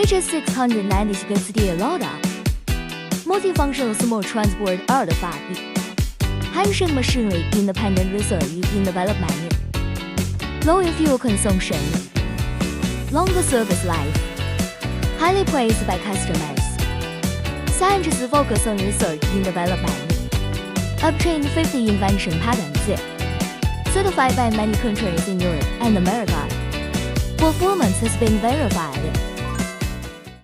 reaches 696 steel loader. Multifunctional small transport artifact. Ancient machinery independent research in development. Low in fuel consumption. Longer service life. Highly praised by customers. Scientists focus on research in development. Obtained 50 invention patents. Certified by many countries in Europe and America. Performance has been verified.